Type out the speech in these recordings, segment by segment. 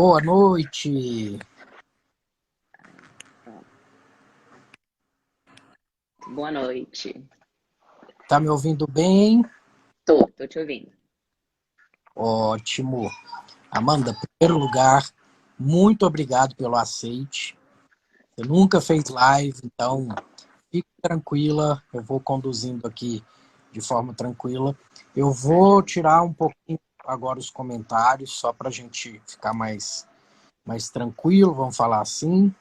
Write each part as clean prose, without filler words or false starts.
Boa noite. Boa noite. Tá me ouvindo bem? Tô te ouvindo. Ótimo. Amanda, em primeiro lugar, muito obrigado pelo aceite. Você nunca fez live, então fique tranquila. Eu vou conduzindo aqui de forma tranquila. Eu Tá, vou joia. tirar um pouquinho agora os comentários, só para a gente ficar mais tranquilo. Vamos falar assim.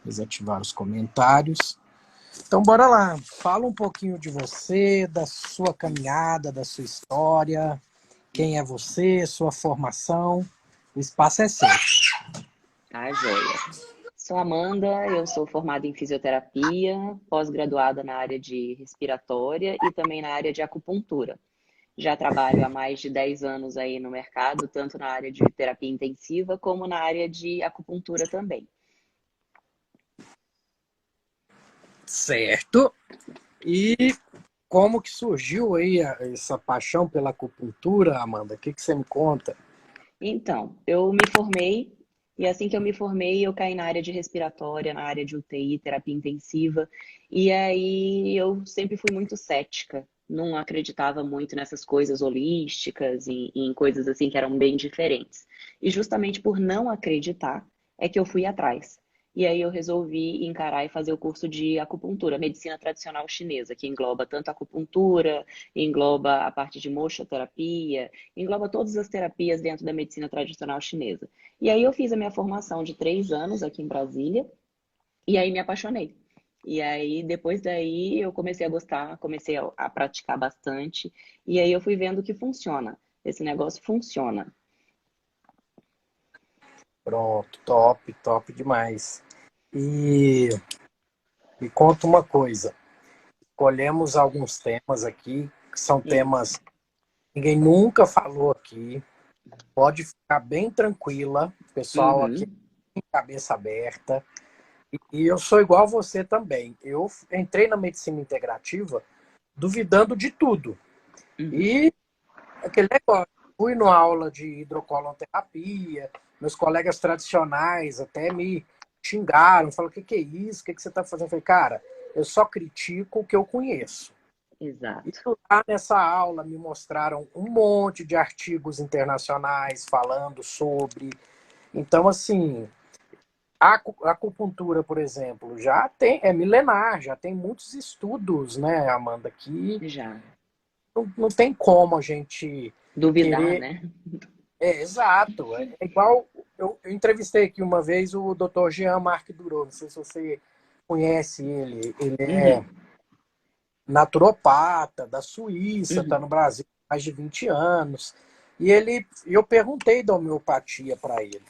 Desativar os comentários. Então, bora lá. Fala um pouquinho de você, da sua caminhada, da sua história. Quem é você, sua formação. O espaço é seu. Tá, joia. Sou Amanda, eu sou formada em fisioterapia, pós-graduada na área de respiratória e também na área de acupuntura. Já trabalho há mais de 10 anos aí no mercado, tanto na área de terapia intensiva como na área de acupuntura também. Certo. E como que surgiu aí essa paixão pela acupuntura, Amanda? O que você me conta? Então, eu me formei e assim que eu me formei, eu caí na área de respiratória, na área de UTI, terapia intensiva. E aí eu sempre fui muito cética, não acreditava muito nessas coisas holísticas e em coisas assim que eram bem diferentes. E justamente por não acreditar é que eu fui atrás. E aí eu resolvi encarar e fazer o curso de acupuntura, medicina tradicional chinesa, que engloba tanto a acupuntura, engloba a parte de mochoterapia, engloba todas as terapias dentro da medicina tradicional chinesa. E aí eu fiz a minha formação de 3 anos aqui em Brasília, e aí me apaixonei. E aí, depois daí, eu comecei a gostar, comecei a praticar bastante, e aí eu fui vendo que funciona. Esse negócio funciona. Pronto, top, top demais. E me conta uma coisa. Escolhemos alguns temas aqui, que são Hum. temas que ninguém nunca falou aqui. Pode ficar bem tranquila, pessoal aqui Uhum. tem cabeça aberta. E eu sou igual a você também. Eu entrei na medicina integrativa duvidando de tudo. Uhum. E aquele negócio, fui numa aula de hidrocolonterapia, meus colegas tradicionais até me xingaram, falaram, o que é isso? O que você está fazendo? Eu falei, cara, eu só critico o que eu conheço. E Exato. lá nessa aula me mostraram um monte de artigos internacionais falando sobre. Então, assim, a acupuntura, por exemplo, já tem, é milenar, já tem muitos estudos, né, Amanda, que Já. não tem como a gente Duvidar, querer. né? É, exato. É igual. Eu entrevistei aqui uma vez o Dr. Jean-Marc Dureau, não sei se você conhece ele. Ele é Uhum. naturopata da Suíça, está Uhum. no Brasil há mais de 20 anos. Eu perguntei da homeopatia para ele.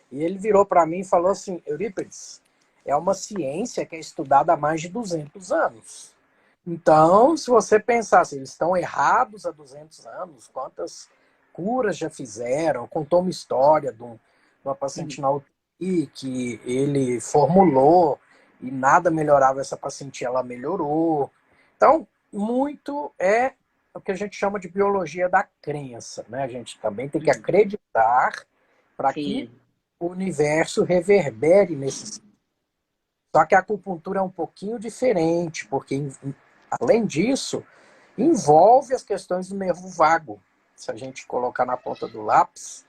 E ele virou para mim e falou assim: Eurípides, é uma ciência que é estudada há mais de 200 anos. Então, se você pensar assim, eles estão errados há 200 anos, quantas curas já fizeram? Contou uma história de uma paciente Uhum. na UTI que ele formulou e nada melhorava essa paciente, ela melhorou. Então, muito é o que a gente chama de biologia da crença, né? A gente também tem que Uhum. acreditar para que Sim, o universo reverbere nesse. Só que a acupuntura é um pouquinho diferente, porque além disso, envolve as questões do nervo vago. Se a gente colocar na ponta do lápis,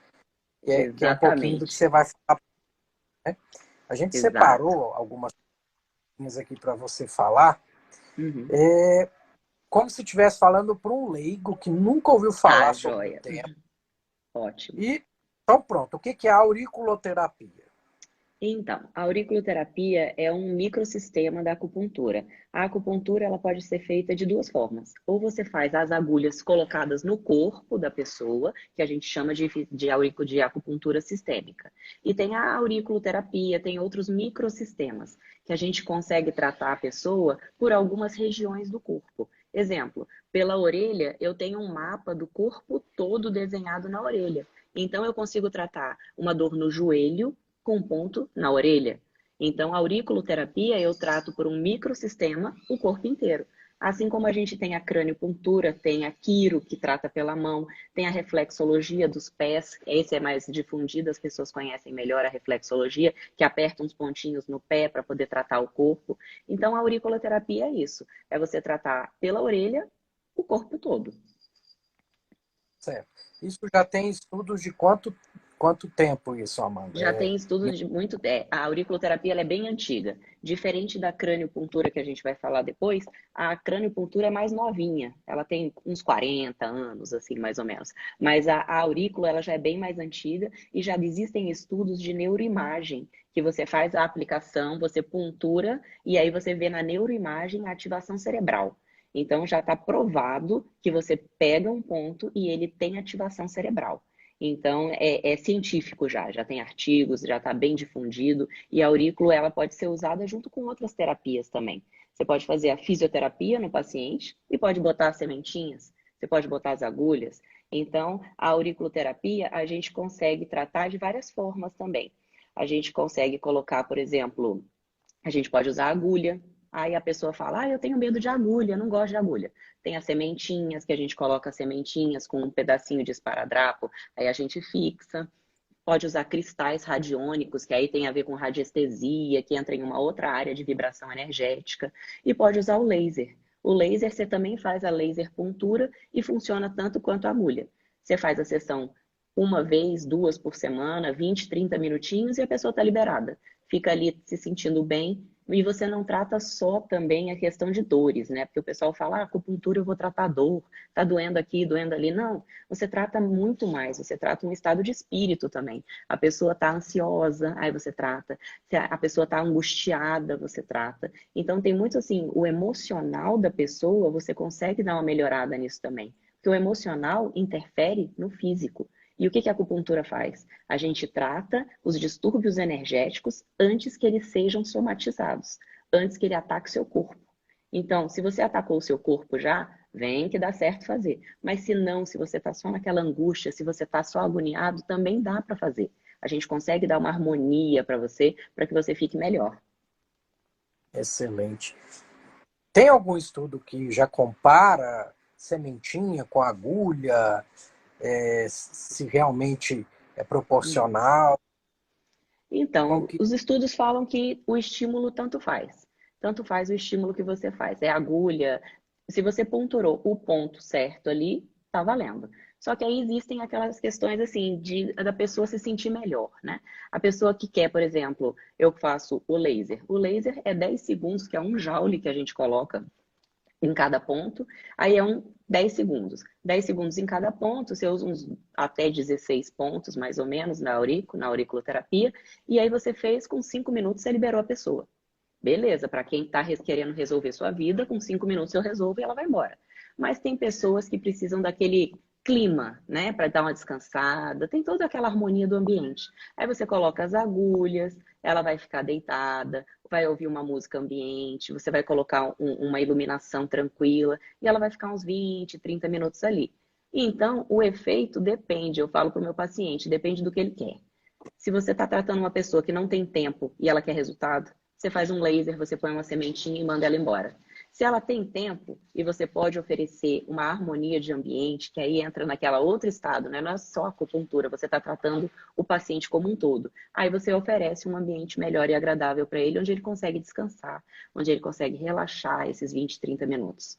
que é um pouquinho do que exatamente. você vai falar, né? A gente Exato. separou algumas coisinhas aqui para você falar, Uhum. como se estivesse falando para um leigo que nunca ouviu falar Tá, sobre o joia. tema. Ótimo. E, então, pronto. O que é a auriculoterapia? Então, a auriculoterapia é um microsistema da acupuntura. A acupuntura ela pode ser feita de duas formas. Ou você faz as agulhas colocadas no corpo da pessoa, que a gente chama de acupuntura sistêmica. E tem a auriculoterapia, tem outros microsistemas, que a gente consegue tratar a pessoa por algumas regiões do corpo. Exemplo, pela orelha, eu tenho um mapa do corpo todo desenhado na orelha. Então, eu consigo tratar uma dor no joelho com ponto na orelha. Então, a auriculoterapia eu trato por um microsistema o corpo inteiro. Assim como a gente tem a craniopuntura, tem a quiro, que trata pela mão, tem a reflexologia dos pés, esse é mais difundido, as pessoas conhecem melhor a reflexologia, que aperta uns pontinhos no pé para poder tratar o corpo. Então, a auriculoterapia é isso, é você tratar pela orelha o corpo todo. Certo. Isso já tem estudos de quanto tempo isso, Amanda? Já tem estudos de muito. A auriculoterapia ela é bem antiga. Diferente da craniopuntura que a gente vai falar depois, a craniopuntura é mais novinha. Ela tem uns 40 anos, assim, mais ou menos. Mas a aurícula ela já é bem mais antiga e já existem estudos de neuroimagem, que você faz a aplicação, você puntura e aí você vê na neuroimagem a ativação cerebral. Então já está provado que você pega um ponto e ele tem ativação cerebral. Então, é científico já tem artigos, já está bem difundido, e a aurícula ela pode ser usada junto com outras terapias também. Você pode fazer a fisioterapia no paciente e pode botar as sementinhas, você pode botar as agulhas. Então, a auriculoterapia a gente consegue tratar de várias formas também. A gente consegue colocar, por exemplo, a gente pode usar agulha. Aí a pessoa fala, eu tenho medo de agulha, não gosto de agulha. Tem as sementinhas, que a gente coloca as sementinhas com um pedacinho de esparadrapo, aí a gente fixa. Pode usar cristais radiônicos, que aí tem a ver com radiestesia, que entra em uma outra área de vibração energética. E pode usar o laser. O laser, você também faz a laser puntura e funciona tanto quanto a agulha. Você faz a sessão uma vez, duas por semana, 20, 30 minutinhos e a pessoa está liberada. Fica ali se sentindo bem e você não trata só também a questão de dores, né? Porque o pessoal fala, acupuntura eu vou tratar dor, tá doendo aqui, doendo ali. Não, você trata muito mais, você trata um estado de espírito também. A pessoa está ansiosa, aí você trata. Se a pessoa está angustiada, você trata. Então tem muito assim, o emocional da pessoa, você consegue dar uma melhorada nisso também. Porque o emocional interfere no físico. E o que a acupuntura faz? A gente trata os distúrbios energéticos antes que eles sejam somatizados, antes que ele ataque o seu corpo. Então, se você atacou o seu corpo já, vem que dá certo fazer. Mas se não, se você está só naquela angústia, se você está só agoniado, também dá para fazer. A gente consegue dar uma harmonia para que você fique melhor. Excelente. Tem algum estudo que já compara sementinha com agulha, se realmente é Hum. proporcional? Como Então, que... os estudos falam que o estímulo tanto faz. Tanto faz o estímulo que você faz. É agulha. Se você ponturou o ponto certo ali, tá valendo. Só que aí existem aquelas questões assim da pessoa se sentir melhor, né? A pessoa que quer, por exemplo, eu faço o laser. O laser é 10 segundos, que é um joule que a gente coloca em cada ponto, aí é 10 segundos. 10 segundos em cada ponto, você usa uns até 16 pontos, mais ou menos, na auriculoterapia, e aí você fez com 5 minutos, você liberou a pessoa. Beleza, para quem está querendo resolver sua vida, com 5 minutos eu resolvo e ela vai embora. Mas tem pessoas que precisam daquele clima, né, para dar uma descansada, tem toda aquela harmonia do ambiente. Aí você coloca as agulhas, ela vai ficar deitada, vai ouvir uma música ambiente, você vai colocar uma iluminação tranquila e ela vai ficar uns 20, 30 minutos ali. Então, o efeito depende, eu falo para o meu paciente, depende do que ele quer. Se você está tratando uma pessoa que não tem tempo e ela quer resultado, você faz um laser, você põe uma sementinha e manda ela embora. Se ela tem tempo e você pode oferecer uma harmonia de ambiente, que aí entra naquela outro estado, né? Não é só acupuntura, você está tratando o paciente como um todo. Aí você oferece um ambiente melhor e agradável para ele, onde ele consegue descansar, onde ele consegue relaxar esses 20, 30 minutos.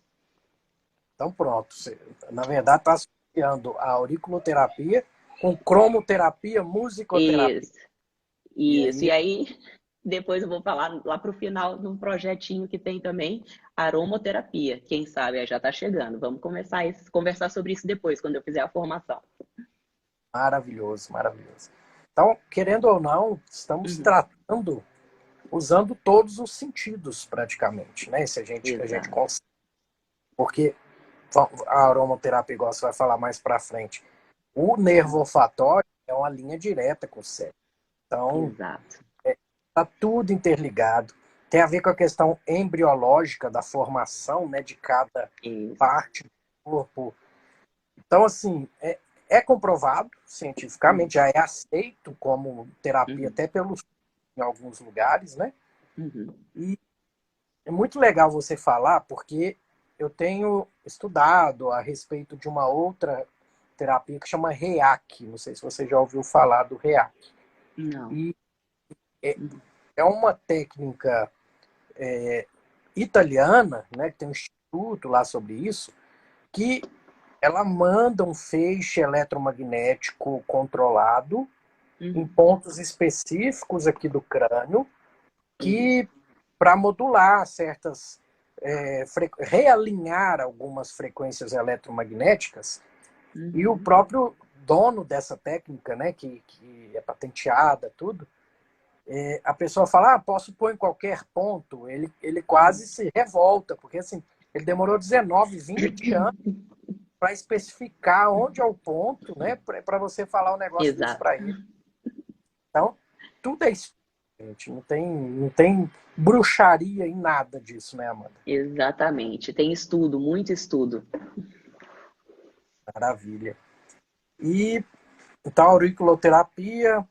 Então pronto. Você, na verdade, está associando a auriculoterapia com cromoterapia, musicoterapia. Isso, E isso. E aí, aí, depois eu vou falar lá para o final de um projetinho que tem também, aromoterapia. Quem sabe já está chegando. Vamos começar a conversar sobre isso depois, quando eu fizer a formação. maravilhoso, maravilhoso. Então, querendo ou não, estamos Uhum, tratando, usando todos os sentidos praticamente, né? Se a gente exato. consegue. Porque a aromaterapia, igual você vai falar mais para frente, o nervo Uhum, olfatório é uma linha direta com o cérebro. Então, exato. está tudo interligado. Tem a ver com a questão embriológica da formação, né, de cada Isso. parte do corpo. Então, assim, é comprovado Uhum, cientificamente, já é aceito como terapia uhum, até pelos em alguns lugares, né? uhum, E é muito legal você falar, porque eu tenho estudado a respeito de uma outra terapia que chama REAC. Não sei se você já ouviu falar do REAC. Não. E é, é uma técnica italiana, né, que tem um instituto lá sobre isso, que ela manda um feixe eletromagnético controlado em pontos específicos aqui do crânio, que para modular certas, realinhar algumas frequências eletromagnéticas, e o próprio dono dessa técnica, né, que é patenteada, tudo, a pessoa fala, posso pôr em qualquer ponto, ele quase se revolta, porque assim, ele demorou 19, 20 anos para especificar onde é o ponto, né, para você falar um negócio desse Exato. para ele. Então, tudo é isso, gente. Não tem bruxaria em nada disso, né, Amanda? Exatamente. Tem estudo, muito estudo. Maravilha. E então, auriculoterapia,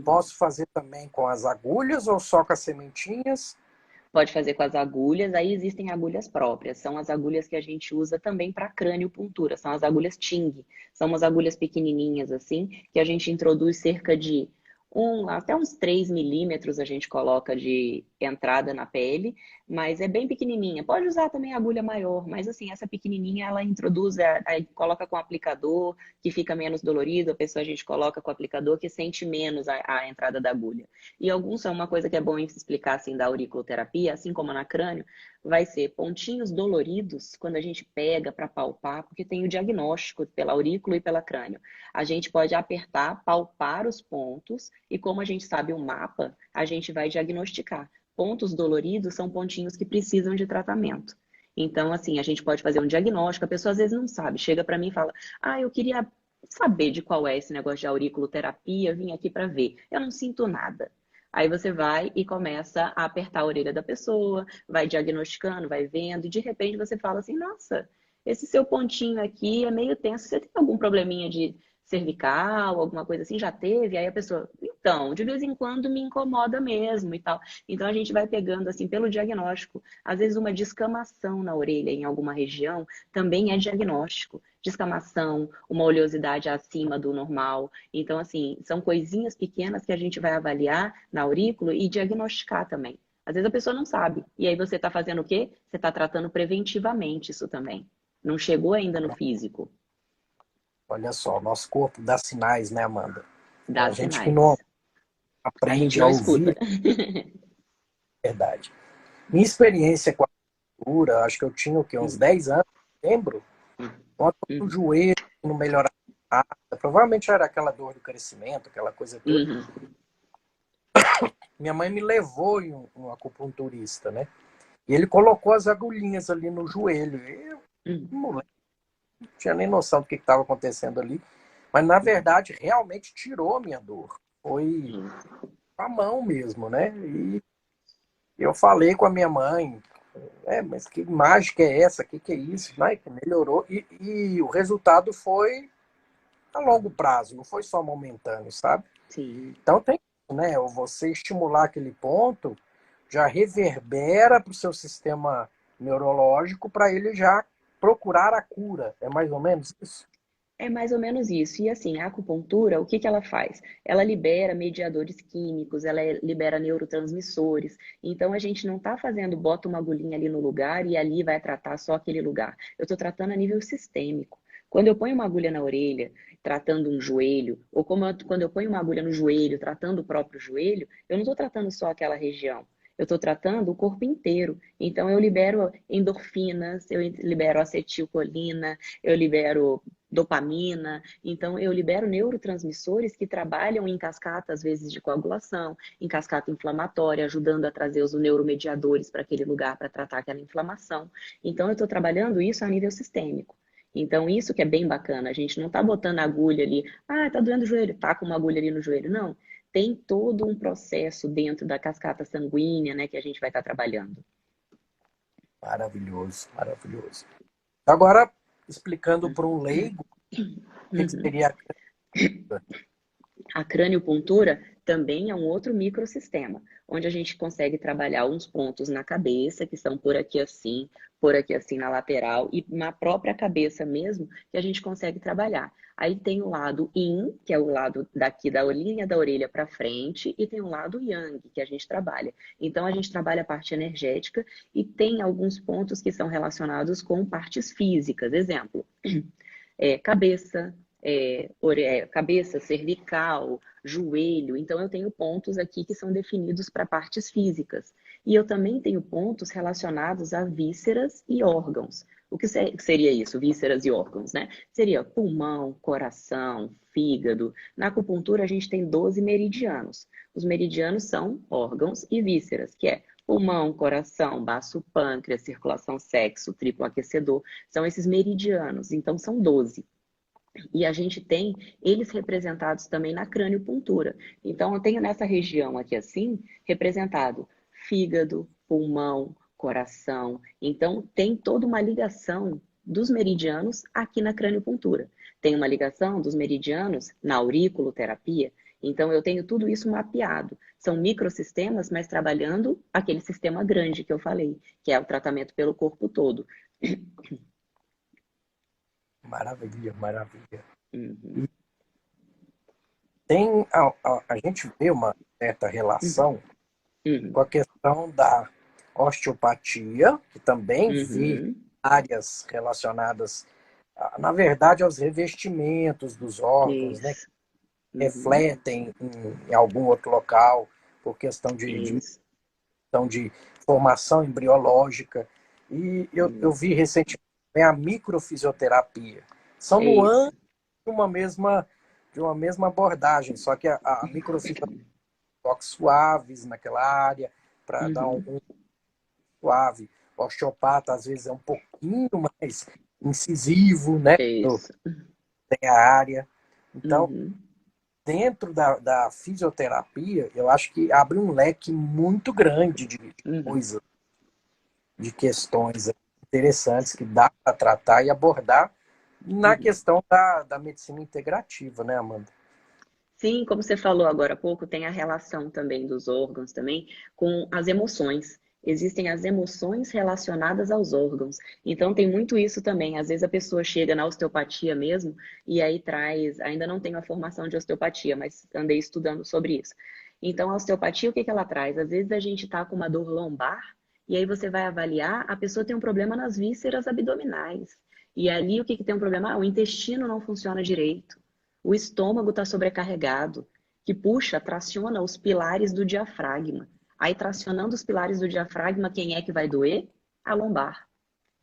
posso fazer também com as agulhas ou só com as sementinhas? Pode fazer com as agulhas, aí existem agulhas próprias. São as agulhas que a gente usa também para crâniopuntura, são as agulhas Ting. São umas agulhas pequenininhas assim, que a gente introduz cerca de até uns 3 milímetros a gente coloca de entrada na pele, mas é bem pequenininha. Pode usar também agulha maior, mas assim, essa pequenininha ela introduz, aí coloca com aplicador, que fica menos dolorido, a gente coloca com o aplicador que sente menos a entrada da agulha. E alguns são uma coisa que é bom explicar assim da auriculoterapia, assim como na crânio, vai ser pontinhos doloridos quando a gente pega para palpar, porque tem o diagnóstico pela aurícula e pela crânio. A gente pode apertar, palpar os pontos e como a gente sabe o mapa, a gente vai diagnosticar. Pontos doloridos são pontinhos que precisam de tratamento. Então, assim, a gente pode fazer um diagnóstico, a pessoa às vezes não sabe, chega para mim e fala, eu queria saber de qual é esse negócio de auriculoterapia, vim aqui para ver. Eu não sinto nada. Aí você vai e começa a apertar a orelha da pessoa, vai diagnosticando, vai vendo, e de repente você fala assim, nossa, esse seu pontinho aqui é meio tenso, você tem algum probleminha de cervical, alguma coisa assim, já teve? Aí a pessoa, então, de vez em quando me incomoda mesmo e tal. Então a gente vai pegando assim pelo diagnóstico. Às vezes uma descamação na orelha em alguma região também é diagnóstico. Descamação, uma oleosidade acima do normal. Então, assim, são coisinhas pequenas que a gente vai avaliar na aurícula e diagnosticar também. Às vezes a pessoa não sabe. E aí você está fazendo o quê? Você está tratando preventivamente isso também. Não chegou ainda no físico. Olha só, o nosso corpo dá sinais, né, Amanda? Dá A gente que não sinais. A gente aprende a não escuta. ouvir, é verdade. Minha experiência com a cultura, acho que eu tinha o quê? Uns 10 anos, lembro, uma dor no Uhum. joelho, não melhorava nada. Provavelmente era aquela dor do crescimento, aquela coisa toda. Uhum. Minha mãe me levou em um acupunturista, né? E ele colocou as agulhinhas ali no joelho. E eu, Uhum. moleque, não tinha nem noção do que estava acontecendo ali. Mas, na verdade, realmente tirou a minha dor. Foi com a mão mesmo, né? E eu falei com a minha mãe, mas que mágica é essa? Que é isso? Né? Que melhorou. E o resultado foi a longo prazo, não foi só momentâneo, sabe? Sim. Então tem, né? Você estimular aquele ponto já reverbera para o seu sistema neurológico para ele já procurar a cura. É mais ou menos isso? É mais ou menos isso. E assim, a acupuntura, o que que ela faz? Ela libera mediadores químicos, libera neurotransmissores. Então a gente não está fazendo, bota uma agulhinha ali no lugar e ali vai tratar só aquele lugar. Eu estou tratando a nível sistêmico. Quando eu ponho uma agulha na orelha, tratando um joelho, ou quando eu ponho uma agulha no joelho, tratando o próprio joelho, eu não estou tratando só aquela região. Eu estou tratando o corpo inteiro. Então, eu libero endorfinas, eu libero acetilcolina, eu libero dopamina. Então, eu libero neurotransmissores que trabalham em cascata, às vezes, de coagulação, em cascata inflamatória, ajudando a trazer os neuromediadores para aquele lugar para tratar aquela inflamação. Então, eu estou trabalhando isso a nível sistêmico. Então, isso que é bem bacana. A gente não está botando agulha ali, tá doendo o joelho, tá com uma agulha ali no joelho. Não. Tem todo um processo dentro da cascata sanguínea, né, que a gente vai estar trabalhando. Maravilhoso, maravilhoso. Agora, explicando para um leigo, o que Uhum. seria a cura? A craniopuntura também é um outro microsistema, onde a gente consegue trabalhar uns pontos na cabeça, que são por aqui assim na lateral, e na própria cabeça mesmo, que a gente consegue trabalhar. Aí tem o lado yin, que é o lado daqui da linha da orelha para frente, e tem o lado yang, que a gente trabalha. Então, a gente trabalha a parte energética e tem alguns pontos que são relacionados com partes físicas. Exemplo, cabeça, cabeça, cervical, joelho. Então, eu tenho pontos aqui que são definidos para partes físicas. E eu também tenho pontos relacionados a vísceras e órgãos. O que seria isso, vísceras e órgãos, né? Seria pulmão, coração, fígado. Na acupuntura, a gente tem 12 meridianos. Os meridianos são órgãos e vísceras, que é pulmão, coração, baço, pâncreas, circulação, sexo, triplo aquecedor. São esses meridianos, então são 12. E a gente tem eles representados também na craniopuntura. Então, eu tenho nessa região aqui assim, representado fígado, pulmão, coração. Então, tem toda uma ligação dos meridianos aqui na craniopuntura. Tem uma ligação dos meridianos na auriculoterapia. Então, eu tenho tudo isso mapeado. São microsistemas, mas trabalhando aquele sistema grande que eu falei, que é o tratamento pelo corpo todo. Maravilha, maravilha. Uhum, Tem, a gente vê uma certa uhum, relação uhum, com a questão da osteopatia, que também vê uhum. áreas relacionadas, na verdade, aos revestimentos dos órgãos, né, que Isso. Uhum. refletem em algum outro local, por questão Isso. questão de formação embriológica. E eu vi recentemente a microfisioterapia. São nuances Isso. de uma mesma abordagem, só que a microfisioterapia toques suaves naquela área, para dar Uhum. um suave. O osteopata, às vezes, é um pouquinho mais incisivo, né? Isso. Tem a área. Então, Uhum. dentro da fisioterapia, eu acho que abre um leque muito grande de Uhum. coisas, de questões interessantes que dá para tratar e abordar na Uhum. questão da medicina integrativa, né, Amanda? Sim, como você falou agora há pouco, tem a relação também dos órgãos também com as emoções. Existem as emoções relacionadas aos órgãos. Então tem muito isso também. Às vezes a pessoa chega na osteopatia mesmo e aí traz, ainda não tenho a formação de osteopatia, mas andei estudando sobre isso. Então a osteopatia, o que que ela traz? Às vezes a gente está com uma dor lombar e aí você vai avaliar, a pessoa tem um problema nas vísceras abdominais. E ali o que que tem um problema? Ah, o intestino não funciona direito. O estômago está sobrecarregado, que puxa, traciona os pilares do diafragma. Aí, tracionando os pilares do diafragma, quem é que vai doer? A lombar.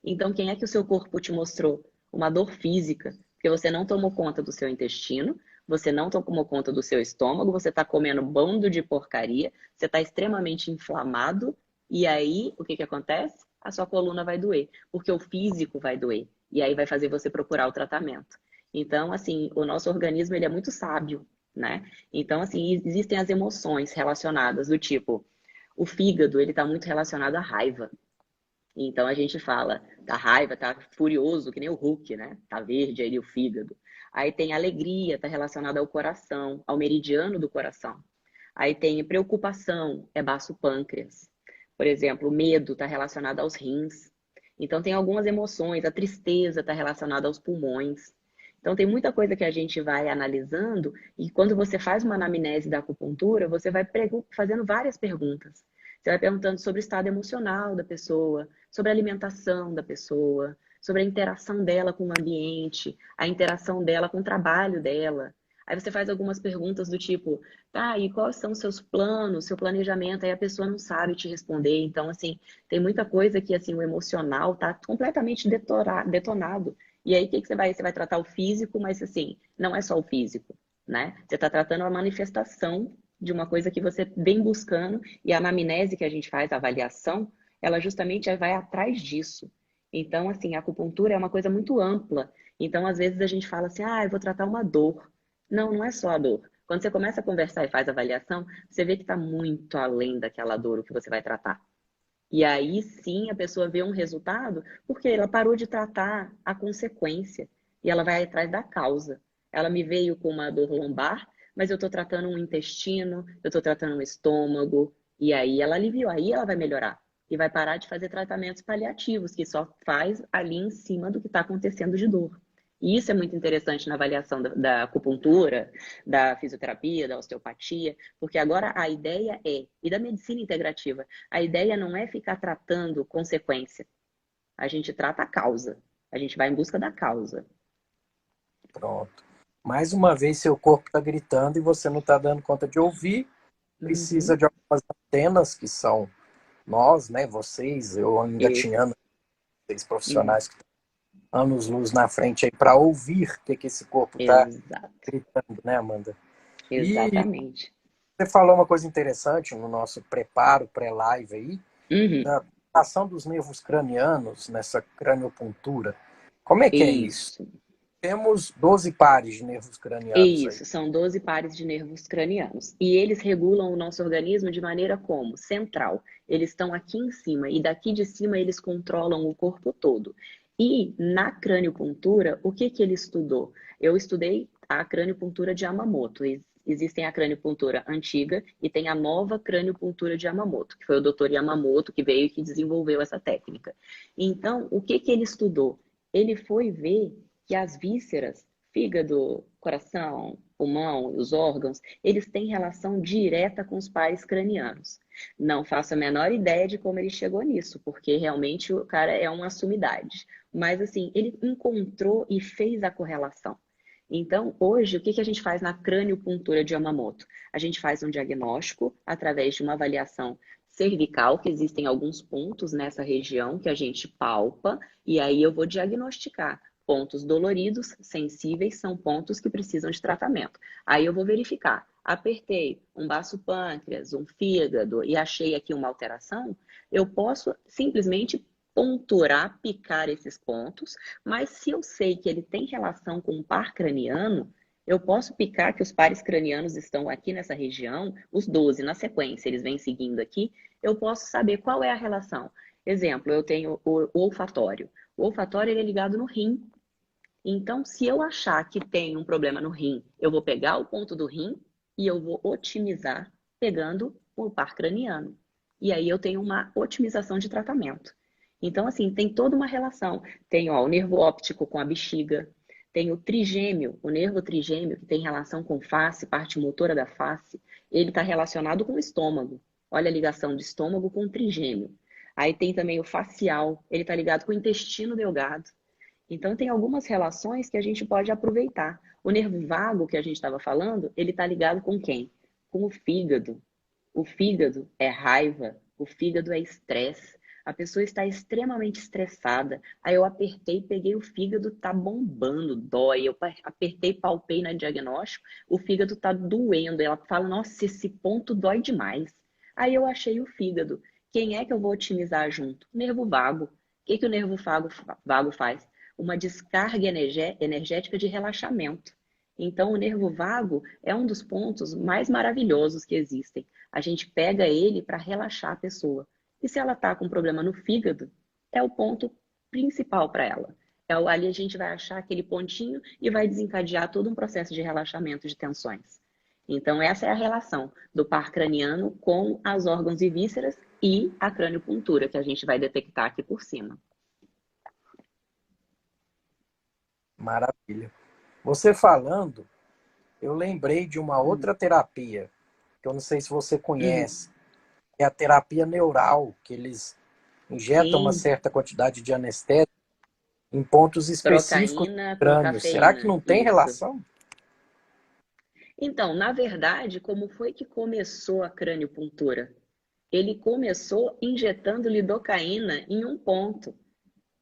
Então, quem é que o seu corpo te mostrou? Uma dor física, porque você não tomou conta do seu intestino, você não tomou conta do seu estômago, você está comendo bando de porcaria, você está extremamente inflamado, e aí, o que que acontece? A sua coluna vai doer, porque o físico vai doer, e aí vai fazer você procurar o tratamento. Então, assim, o nosso organismo, ele é muito sábio, né? Então, assim, existem as emoções relacionadas, do tipo, o fígado, ele está muito relacionado à raiva. Então a gente fala da raiva, tá furioso, que nem o Hulk, né? Tá verde aí o fígado. Aí tem alegria, tá relacionada ao coração, ao meridiano do coração. Aí tem preocupação, é baço pâncreas. Por exemplo, o medo está relacionado aos rins. Então tem algumas emoções, a tristeza está relacionada aos pulmões. Então tem muita coisa que a gente vai analisando e quando você faz uma anamnese da acupuntura, você vai fazendo várias perguntas. Você vai perguntando sobre o estado emocional da pessoa, sobre a alimentação da pessoa, sobre a interação dela com o ambiente, a interação dela com o trabalho dela. Aí você faz algumas perguntas do tipo, tá, e quais são os seus planos, seu planejamento? Aí a pessoa não sabe te responder. Então, assim, tem muita coisa que, assim, o emocional tá completamente detonado. E aí, o que que você vai? Você vai tratar o físico, mas, assim, não é só o físico, né? Você está tratando a manifestação de uma coisa que você vem buscando e a anamnese que a gente faz, a avaliação, ela justamente vai atrás disso. Então, assim, a acupuntura é uma coisa muito ampla. Então, às vezes a gente fala assim, ah, eu vou tratar uma dor. Não, não é só a dor. Quando você começa a conversar e faz a avaliação, você vê que está muito além daquela dor o que você vai tratar. E aí sim a pessoa vê um resultado porque ela parou de tratar a consequência e ela vai atrás da causa. Ela me veio com uma dor lombar, mas eu estou tratando um intestino, eu estou tratando um estômago, e aí ela aliviou, aí ela vai melhorar. E vai parar de fazer tratamentos paliativos, que só faz ali em cima do que está acontecendo de dor. E isso é muito interessante na avaliação da acupuntura, da fisioterapia, da osteopatia, porque agora a ideia é, e da medicina integrativa, a ideia não é ficar tratando consequência. A gente trata a causa. A gente vai em busca da causa. Pronto. Mais uma vez, seu corpo está gritando e você não está dando conta de ouvir. Precisa Uhum. de algumas antenas, que são nós, né? Vocês, eu Isso. engatinhando, vocês Uhum. profissionais que estão anos-luz na frente aí para ouvir o que esse corpo está Exato. gritando, né, Amanda? E Exatamente. você falou uma coisa interessante no nosso preparo pré-live aí, Uhum. da ação dos nervos cranianos nessa craniopuntura. Como é que é isso? Isso. Temos 12 pares de nervos cranianos aí. Isso, são 12 pares de nervos cranianos. E eles regulam o nosso organismo de maneira como? Central. Eles estão aqui em cima e daqui de cima eles controlam o corpo todo. E na craniopuntura, o que que ele estudou? Eu estudei a craniopuntura de Yamamoto. Existem a craniopuntura antiga e tem a nova craniopuntura de Yamamoto, que foi o Dr. Yamamoto que veio e que desenvolveu essa técnica. Então, o que que ele estudou? Ele foi ver que as vísceras, fígado, coração, pulmão, os órgãos, eles têm relação direta com os pares cranianos. Não faço a menor ideia de como ele chegou nisso, porque realmente o cara é uma sumidade. Mas assim, ele encontrou e fez a correlação. Então, hoje, o que a gente faz na craniopuntura de Yamamoto? A gente faz um diagnóstico através de uma avaliação cervical, que existem alguns pontos nessa região que a gente palpa, e aí eu vou diagnosticar. Pontos doloridos, sensíveis, são pontos que precisam de tratamento. Aí eu vou verificar. Apertei um baço pâncreas, um fígado e achei aqui uma alteração, eu posso simplesmente ponturar, picar esses pontos, mas se eu sei que ele tem relação com o par craniano, eu posso picar que os pares cranianos estão aqui nessa região, os 12 na sequência, eles vêm seguindo aqui, eu posso saber qual é a relação. Exemplo, eu tenho o olfatório. O olfatório ele é ligado no rim. Então, se eu achar que tem um problema no rim, eu vou pegar o ponto do rim e eu vou otimizar pegando o par craniano. E aí eu tenho uma otimização de tratamento. Então, assim, tem toda uma relação. Tem ó, o nervo óptico com a bexiga, tem o trigêmeo, o nervo trigêmeo, que tem relação com face, parte motora da face, ele está relacionado com o estômago. Olha a ligação de estômago com o trigêmeo. Aí tem também o facial, ele está ligado com o intestino delgado. Então, tem algumas relações que a gente pode aproveitar. O nervo vago que a gente estava falando, ele está ligado com quem? Com o fígado. O fígado é raiva, o fígado é estresse. A pessoa está extremamente estressada. Aí eu apertei, peguei o fígado, tá bombando, dói. Eu apertei, palpei na diagnóstico, o fígado tá doendo. Ela fala, nossa, esse ponto dói demais. Aí eu achei o fígado. Quem é que eu vou otimizar junto? Nervo vago. O que, que o nervo vago faz? Uma descarga energética de relaxamento. Então, o nervo vago é um dos pontos mais maravilhosos que existem. A gente pega ele para relaxar a pessoa. E se ela está com problema no fígado, é o ponto principal para ela. Ali a gente vai achar aquele pontinho e vai desencadear todo um processo de relaxamento de tensões. Então, essa é a relação do par craniano com as órgãos e vísceras e a craniopuntura, que a gente vai detectar aqui por cima. Maravilha. Você falando, eu lembrei de uma outra terapia, que eu não sei se você Uhum. conhece, é a terapia neural, que eles injetam uma Sim, certa quantidade de anestésico em pontos específicos do procaína com crânio. Será que cafeína, não tem isso. relação? Então, na verdade, como foi que começou a craniopuntura? Ele começou injetando lidocaína em um ponto,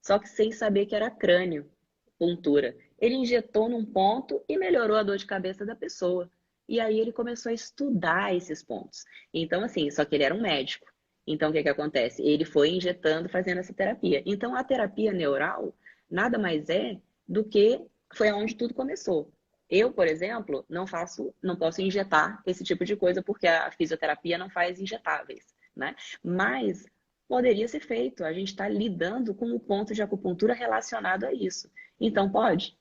só que sem saber que era crânio, puntura. Ele injetou num ponto e melhorou a dor de cabeça da pessoa. E aí ele começou a estudar esses pontos. Então, assim, só que ele era um médico. Então, o que que acontece? Ele foi injetando, fazendo essa terapia. Então, a terapia neural nada mais é do que foi onde tudo começou. Eu, por exemplo, não posso injetar esse tipo de coisa porque a fisioterapia não faz injetáveis, né? Mas poderia ser feito. A gente está lidando com o ponto de acupuntura relacionado a isso. Então, pode?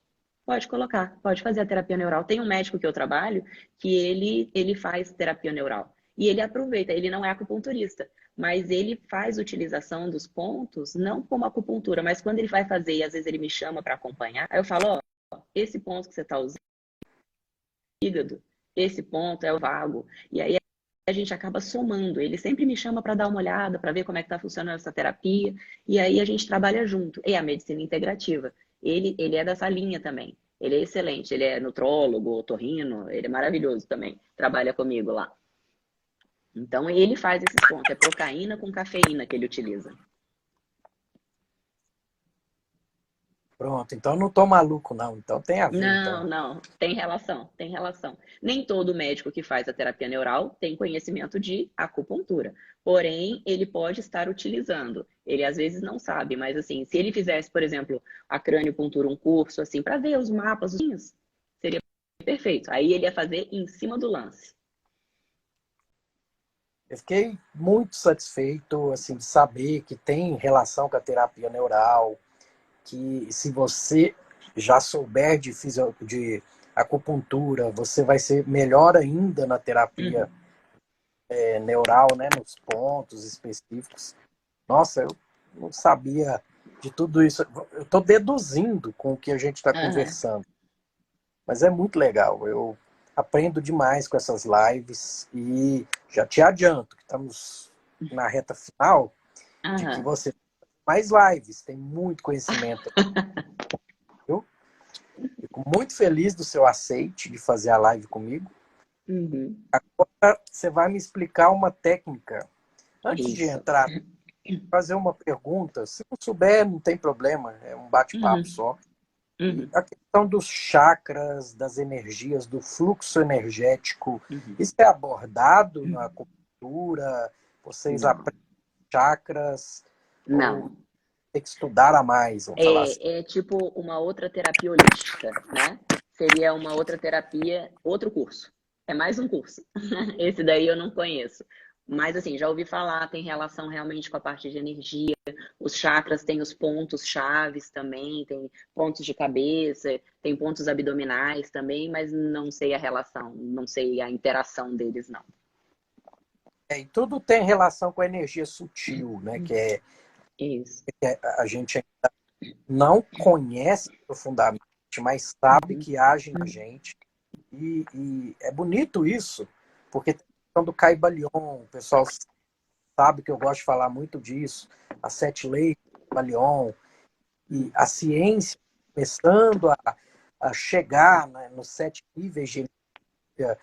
Pode colocar, pode fazer a terapia neural. Tem um médico que eu trabalho que ele faz terapia neural. E ele aproveita, ele não é acupunturista, mas ele faz utilização dos pontos, não como acupuntura, mas quando ele vai fazer, e às vezes ele me chama para acompanhar, aí eu falo, ó, esse ponto que você está usando é o fígado, esse ponto é o vago. E aí a gente acaba somando. Ele sempre me chama para dar uma olhada, para ver como é que está funcionando essa terapia, e aí a gente trabalha junto. É a medicina integrativa. Ele é dessa linha também. Ele é excelente, ele é nutrólogo, otorrino, ele é maravilhoso também. Trabalha comigo lá. Então ele faz esses pontos. É procaína com cafeína que ele utiliza. Pronto, então eu não tô maluco, não. Então tem a ver, Não, então. não, tem relação, tem relação. Nem todo médico que faz a terapia neural tem conhecimento de acupuntura. Porém, ele pode estar utilizando. Ele às vezes não sabe, mas assim, se ele fizesse, por exemplo, a craniopuntura, um curso assim, para ver os mapas, seria perfeito. Aí ele ia fazer em cima do lance. Eu fiquei muito satisfeito, assim, de saber que tem relação com a terapia neural, que se você já souber de acupuntura, você vai ser melhor ainda na terapia Uhum. neural, né, nos pontos específicos. Nossa, eu não sabia de tudo isso. Eu estou deduzindo com o que a gente está Aham. conversando, mas é muito legal. Eu aprendo demais com essas lives e já te adianto que estamos na reta final de que Aham. você faz mais lives, tem muito conhecimento. Eu fico muito feliz do seu aceite de fazer a live comigo. Uhum. Agora você vai me explicar uma técnica. Antes de Isso. entrar, fazer uma pergunta. Se não souber, não tem problema, é um bate-papo Uhum. só. E Uhum. a questão dos chakras, das energias, do fluxo energético, Uhum. isso é abordado na acupuntura? Vocês Não, aprendem chakras ou não. tem que estudar a mais, vamos falar assim? É tipo uma outra terapia holística, né? Seria uma outra terapia, outro curso. É mais um curso. Esse daí eu não conheço. Mas assim, já ouvi falar, tem relação realmente com a parte de energia. Os chakras têm os pontos chaves também, tem pontos de cabeça, tem pontos abdominais também, mas não sei a relação, não sei a interação deles, não. E tudo tem relação com a energia sutil, né? Isso. Que a gente não conhece profundamente, mas sabe Uhum. que age na gente. E é bonito isso, porque tem a questão do Caibalion, o pessoal sabe que eu gosto de falar muito disso, as 7 leis do Caibalion, e a ciência começando a chegar, né, nos 7 níveis de energia.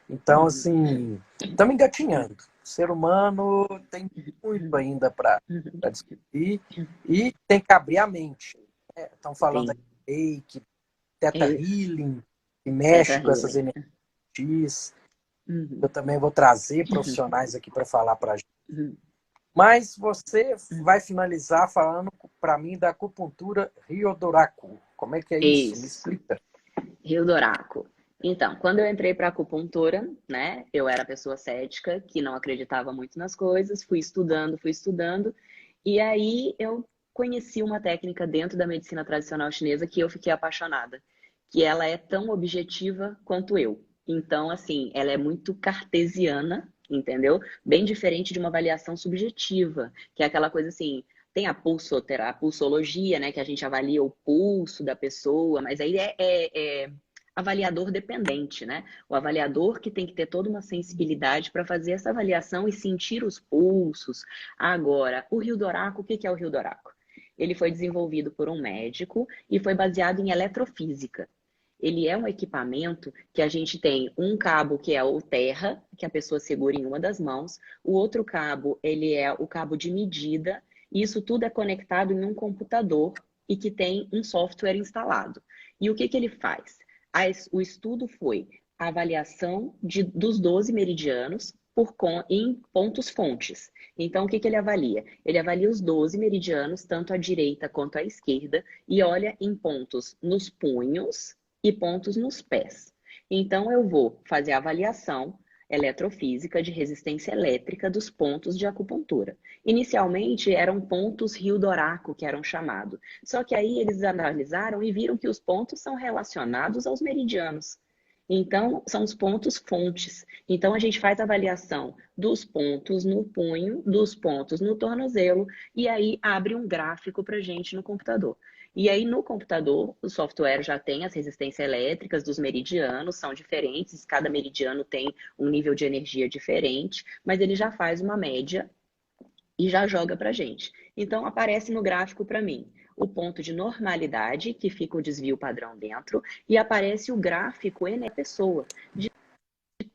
Então, Uhum. assim, estamos engatinhando. O ser humano tem muito Uhum. ainda para Uhum. descobrir e tem que abrir a mente. Estão falando aí Sim, de reiki, é teta isso. healing, que Teta mexe com essas Healing. energias. Eu Uhum. também vou trazer profissionais aqui para falar para a gente. Uhum. Mas você Uhum. vai finalizar falando para mim da acupuntura Ryodoraku. Como é que é isso? Me Isso, explica. Rio Douraco. Então, quando eu entrei para acupuntura, né, eu era pessoa cética, que não acreditava muito nas coisas, fui estudando, e aí eu conheci uma técnica dentro da medicina tradicional chinesa que eu fiquei apaixonada, que ela é tão objetiva quanto eu. Então, assim, ela é muito cartesiana, entendeu? Bem diferente de uma avaliação subjetiva, que é aquela coisa assim, tem a pulsologia, né, que a gente avalia o pulso da pessoa, mas aí é avaliador dependente, né? O avaliador que tem que ter toda uma sensibilidade para fazer essa avaliação e sentir os pulsos. Agora, o Rio Doraco, o que é o Rio Doraco? Ele foi desenvolvido por um médico e foi baseado em eletrofísica. Ele é um equipamento que a gente tem um cabo que é o terra, que a pessoa segura em uma das mãos, o outro cabo, ele é o cabo de medida, e isso tudo é conectado em um computador e que tem um software instalado. E o que ele faz? O estudo foi a avaliação dos 12 meridianos em pontos fontes. Então, o que ele avalia? Ele avalia os 12 meridianos, tanto à direita quanto à esquerda, e olha em pontos nos punhos e pontos nos pés. Então, eu vou fazer a avaliação. eletrofísica de resistência elétrica dos pontos de acupuntura. Inicialmente eram pontos Rio-Doraco, que eram chamados. Só que aí eles analisaram e viram que os pontos são relacionados aos meridianos. Então, são os pontos fontes. Então, a gente faz a avaliação dos pontos no punho, dos pontos no tornozelo, e aí abre um gráfico para a gente no computador. E aí, no computador, o software já tem as resistências elétricas dos meridianos, são diferentes, cada meridiano tem um nível de energia diferente, mas ele já faz uma média e já joga para a gente. Então, aparece no gráfico para mim o ponto de normalidade, que fica o desvio padrão dentro, e aparece o gráfico N pessoa, de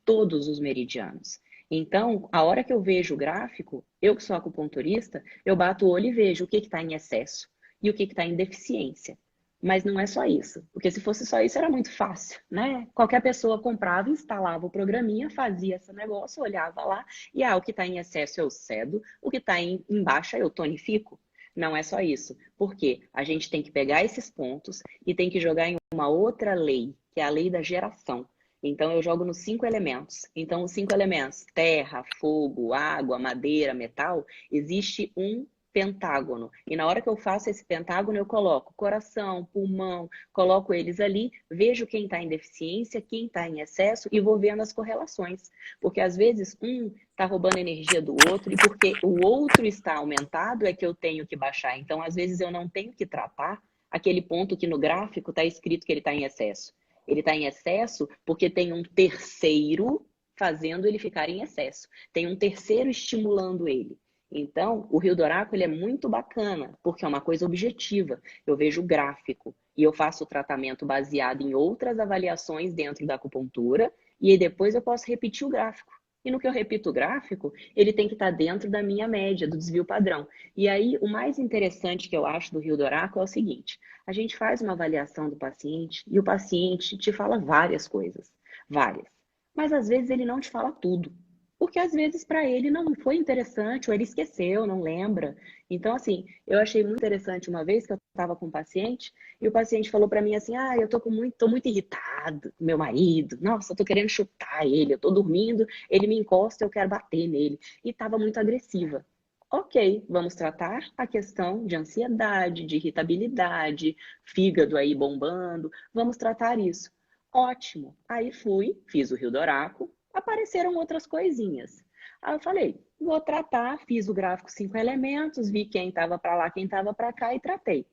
todos os meridianos. Então, a hora que eu vejo o gráfico, eu que sou acupunturista, eu bato o olho e vejo o que está em excesso e o que está em deficiência. Mas não é só isso, porque se fosse só isso era muito fácil, né? Qualquer pessoa comprava, instalava o programinha, fazia esse negócio, olhava lá e o que está em excesso eu cedo, o que está em baixa eu tonifico. Não é só isso, porque a gente tem que pegar esses pontos e tem que jogar em uma outra lei, que é a lei da geração. Então, eu jogo nos 5 elementos. Então, os 5 elementos, terra, fogo, água, madeira, metal, existe um pentágono. E na hora que eu faço esse pentágono, eu coloco coração, pulmão, coloco eles ali, vejo quem está em deficiência, quem está em excesso e vou vendo as correlações. Porque às vezes um está roubando energia do outro e porque o outro está aumentado é que eu tenho que baixar. Então, às vezes eu não tenho que tratar aquele ponto que no gráfico está escrito que ele está em excesso. Ele está em excesso porque tem um terceiro fazendo ele ficar em excesso. Tem um terceiro estimulando ele. Então, o Rio do Oraco, ele é muito bacana, porque é uma coisa objetiva. Eu vejo o gráfico e eu faço o tratamento baseado em outras avaliações dentro da acupuntura e aí depois eu posso repetir o gráfico. E no que eu repito o gráfico, ele tem que estar dentro da minha média, do desvio padrão. E aí, o mais interessante que eu acho do Rio do Oraco é o seguinte: a gente faz uma avaliação do paciente e o paciente te fala várias coisas, várias. Mas às vezes ele não te fala tudo. Porque às vezes para ele não foi interessante, ou ele esqueceu, não lembra. Então, assim, eu achei muito interessante uma vez que eu estava com um paciente, e o paciente falou para mim assim: eu tô muito irritado, meu marido, nossa, eu tô querendo chutar ele, eu tô dormindo, ele me encosta, eu quero bater nele. E estava muito agressiva. Ok, vamos tratar a questão de ansiedade, de irritabilidade, fígado aí bombando, vamos tratar isso. Ótimo. Aí fui, fiz o Rio do Oraco, apareceram outras coisinhas. Aí eu falei, vou tratar, fiz o gráfico 5 elementos, vi quem estava para lá, quem estava para cá e tratei.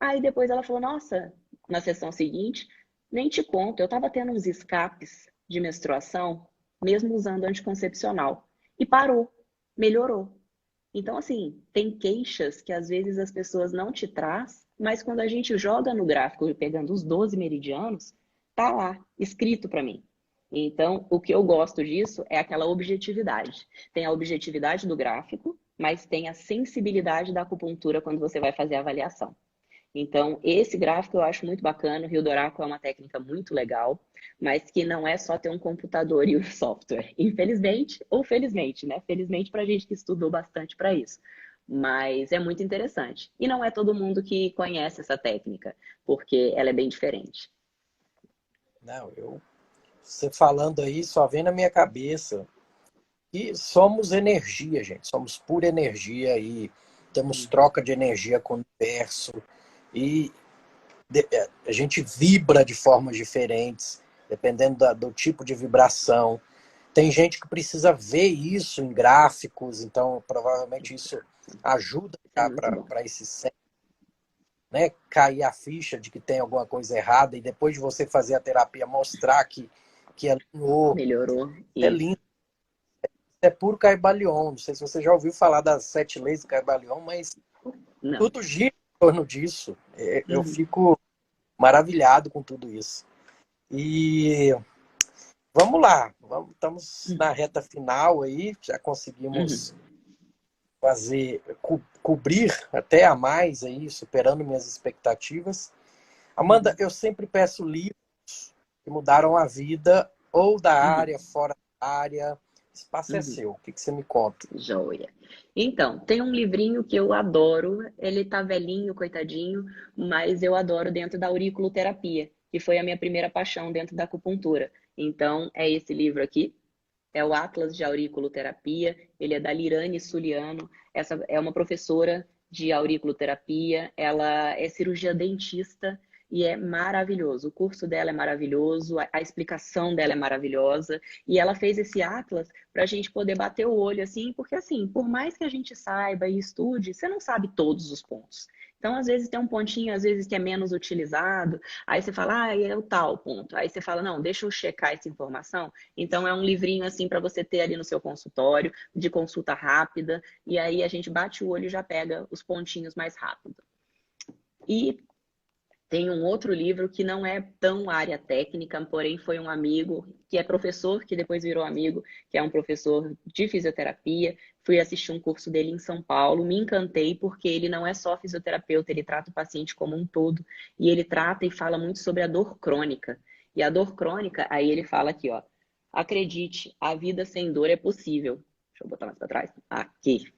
Aí depois ela falou, nossa, na sessão seguinte, nem te conto, eu estava tendo uns escapes de menstruação, mesmo usando anticoncepcional. E parou, melhorou. Então, assim, tem queixas que às vezes as pessoas não te traz, mas quando a gente joga no gráfico, pegando os 12 meridianos, tá lá, escrito para mim. Então, o que eu gosto disso é aquela objetividade. Tem a objetividade do gráfico, mas tem a sensibilidade da acupuntura quando você vai fazer a avaliação. Então, esse gráfico eu acho muito bacana. O Rio do Oracle é uma técnica muito legal, mas que não é só ter um computador e um software. Infelizmente, ou felizmente, né? Felizmente para a gente que estudou bastante para isso. Mas é muito interessante. E não é todo mundo que conhece essa técnica, porque ela é bem diferente. Não, você falando aí só vem na minha cabeça. E somos energia, gente. Somos pura energia e temos troca de energia com o universo. E a gente vibra de formas diferentes, dependendo do tipo de vibração. Tem gente que precisa ver isso em gráficos, então provavelmente isso ajuda Isso é muito bom. para esse cérebro, né, cair a ficha de que tem alguma coisa errada e depois de você fazer a terapia mostrar que alinhou. Melhorou É isso. lindo. É puro Caibalion. Não sei se você já ouviu falar das 7 leis do Caibalion, mas Não. tudo gira em torno disso. Eu Uhum. fico maravilhado com tudo isso. E vamos lá, estamos na reta final aí, já conseguimos Uhum. fazer, cobrir até a mais aí, superando minhas expectativas. Amanda, Uhum. eu sempre peço livros que mudaram a vida, ou da Uhum. área, fora da área. O espaço é Uhum. seu, o que você me conta? Joia. Então, tem um livrinho que eu adoro. Ele tá velhinho, coitadinho, mas eu adoro dentro da auriculoterapia, que foi a minha primeira paixão dentro da acupuntura. Então, é esse livro aqui. é o Atlas de Auriculoterapia, ele é da Lirane Suliano, essa é uma professora de auriculoterapia, ela é cirurgia dentista e é maravilhoso. O curso dela é maravilhoso, a explicação dela é maravilhosa, e ela fez esse Atlas para a gente poder bater o olho, assim, porque assim, por mais que a gente saiba e estude, você não sabe todos os pontos. Então, às vezes tem um pontinho, às vezes que é menos utilizado, aí você fala, ah, é o tal ponto. Aí você fala, não, deixa eu checar essa informação. Então, é um livrinho assim para você ter ali no seu consultório, de consulta rápida, e aí a gente bate o olho e já pega os pontinhos mais rápido. E tem um outro livro que não é tão área técnica, porém foi um amigo que é professor, que depois virou amigo, que é um professor de fisioterapia. Fui assistir um curso dele em São Paulo, me encantei porque ele não é só fisioterapeuta, ele trata o paciente como um todo. E ele trata e fala muito sobre a dor crônica. E a dor crônica, aí ele fala aqui, ó. Acredite, a vida sem dor é possível. Deixa eu botar mais para trás. Aqui.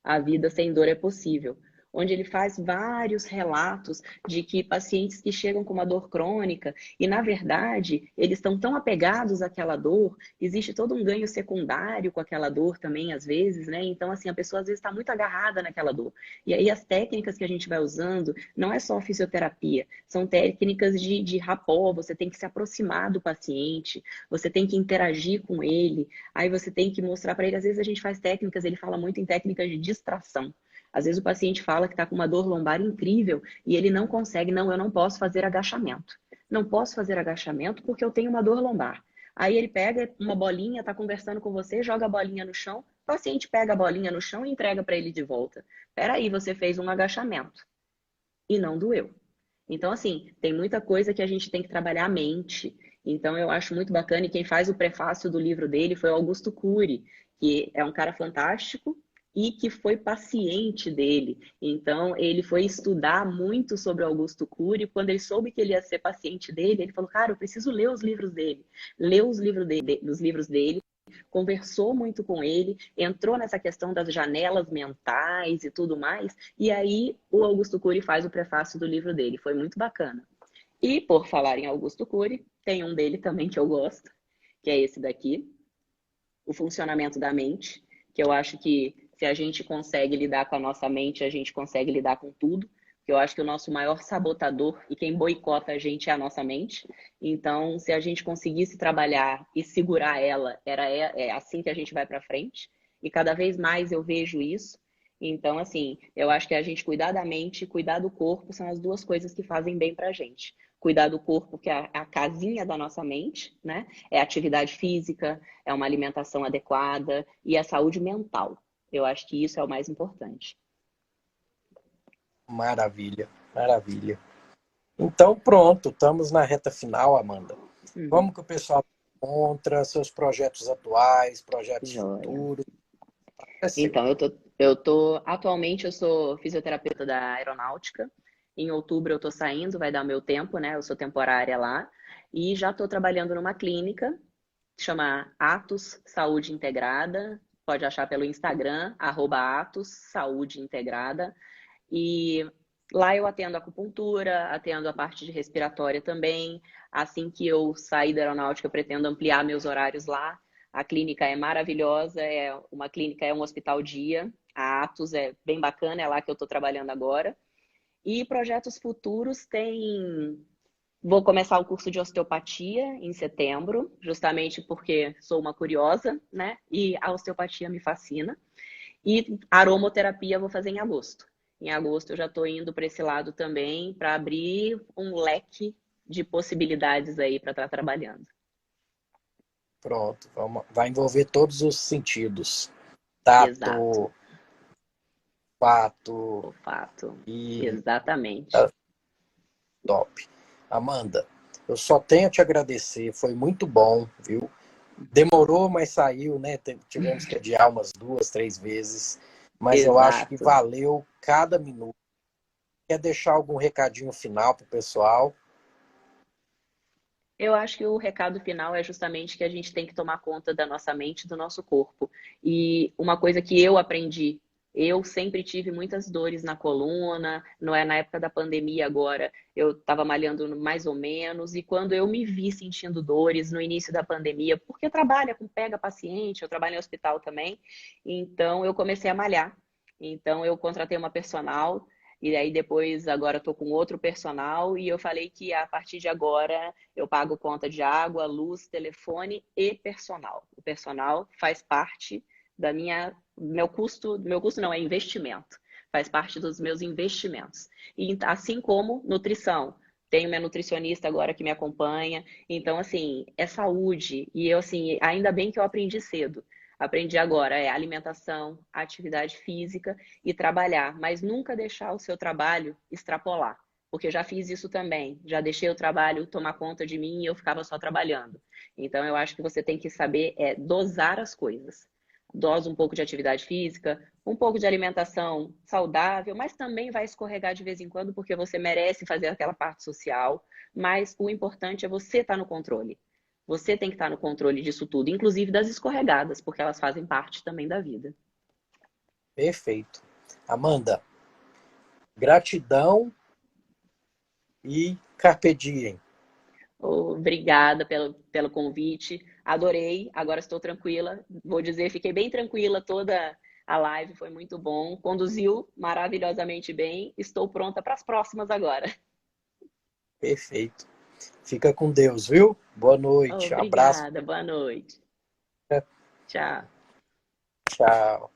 A vida sem dor é possível, onde ele faz vários relatos de que pacientes que chegam com uma dor crônica e, na verdade, eles estão tão apegados àquela dor, existe todo um ganho secundário com aquela dor também, às vezes, né? Então, assim, a pessoa às vezes está muito agarrada naquela dor. E aí as técnicas que a gente vai usando não é só fisioterapia, são técnicas de rapport, você tem que se aproximar do paciente, você tem que interagir com ele, aí você tem que mostrar para ele, às vezes a gente faz técnicas, ele fala muito em técnicas de distração. Às vezes o paciente fala que está com uma dor lombar incrível e ele não consegue, não, eu não posso fazer agachamento. Não posso fazer agachamento porque eu tenho uma dor lombar. Aí ele pega uma bolinha, está conversando com você, joga a bolinha no chão, o paciente pega a bolinha no chão e entrega para ele de volta. Peraí, você fez um agachamento e não doeu. Então, assim, tem muita coisa que a gente tem que trabalhar a mente. Então, eu acho muito bacana, e quem faz o prefácio do livro dele foi o Augusto Cury, que é um cara fantástico e que foi paciente dele. Então, ele foi estudar muito sobre o Augusto Cury. Quando ele soube que ele ia ser paciente dele, ele falou, cara, eu preciso ler os livros dele. Leu os livros dele, conversou muito com ele, entrou nessa questão das janelas mentais e tudo mais, e aí o Augusto Cury faz o prefácio do livro dele. Foi muito bacana. E, por falar em Augusto Cury, tem um dele também que eu gosto, que é esse daqui, O Funcionamento da Mente, que eu acho que se a gente consegue lidar com a nossa mente, a gente consegue lidar com tudo. Que eu acho que o nosso maior sabotador e quem boicota a gente é a nossa mente. Então, se a gente conseguisse trabalhar e segurar ela, é assim que a gente vai para frente. E cada vez mais eu vejo isso. Então, assim, eu acho que a gente cuidar da mente e cuidar do corpo são as duas coisas que fazem bem para a gente. Cuidar do corpo, que é a casinha da nossa mente, né? É atividade física, é uma alimentação adequada e a saúde mental. Eu acho que isso é o mais importante. Maravilha, maravilha. Então, pronto, estamos na reta final, Amanda. Uhum. Como que o pessoal encontra seus projetos atuais, projetos Joia. futuros? É seu. Então, atualmente eu sou fisioterapeuta da aeronáutica. Em outubro eu estou saindo, vai dar o meu tempo, né? Eu sou temporária lá. E já estou trabalhando numa clínica, chama Atos Saúde Integrada. Pode achar pelo Instagram, @Atos Saúde Integrada. E lá eu atendo acupuntura, atendo a parte de respiratória também. Assim que eu sair da aeronáutica, eu pretendo ampliar meus horários lá. A clínica é maravilhosa, é um hospital dia. A Atos é bem bacana, é lá que eu estou trabalhando agora. E projetos futuros tem. Vou começar o curso de osteopatia em setembro, justamente porque sou uma curiosa, né? E a osteopatia me fascina. E aromoterapia eu vou fazer em agosto. Em agosto eu já estou indo para esse lado também, para abrir um leque de possibilidades aí para estar trabalhando. Pronto, vai envolver todos os sentidos. Exato, Tato, pato olfato. e Exatamente. tá top. Amanda, eu só tenho a te agradecer, foi muito bom, viu? Demorou, mas saiu, né? Tivemos que adiar umas 2, 3 vezes, mas eu acho que Exato. valeu cada minuto. Quer deixar algum recadinho final pro pessoal? Eu acho que o recado final é justamente que a gente tem que tomar conta da nossa mente e do nosso corpo. E uma coisa que eu aprendi Eu sempre tive muitas dores na coluna, não é na época da pandemia agora, eu estava malhando mais ou menos, e quando eu me vi sentindo dores no início da pandemia, porque trabalha com pega paciente, eu trabalho em hospital também, então eu comecei a malhar. Então eu contratei uma personal, e aí depois agora estou com outro personal, e eu falei que a partir de agora eu pago conta de água, luz, telefone e personal. O personal faz parte da minha meu custo não é investimento, faz parte dos meus investimentos. E assim como nutrição, tenho minha nutricionista agora que me acompanha, então assim, é saúde e eu assim, ainda bem que eu aprendi cedo. Aprendi agora é alimentação, atividade física e trabalhar, mas nunca deixar o seu trabalho extrapolar, porque já fiz isso também, já deixei o trabalho tomar conta de mim e eu ficava só trabalhando. Então eu acho que você tem que saber dosar as coisas. Dosa um pouco de atividade física, um pouco de alimentação saudável, mas também vai escorregar de vez em quando porque você merece fazer aquela parte social. Mas o importante é você estar no controle. Você tem que estar no controle disso tudo, inclusive das escorregadas, porque elas fazem parte também da vida. Perfeito. Amanda, gratidão e carpe diem. Obrigada pelo convite. Adorei. Agora estou tranquila. Vou dizer, fiquei bem tranquila toda a live. Foi muito bom. Conduziu maravilhosamente bem. Estou pronta para as próximas agora. Perfeito. Fica com Deus, viu? Boa noite. Abraço. Obrigada. Boa noite. Tchau. Tchau.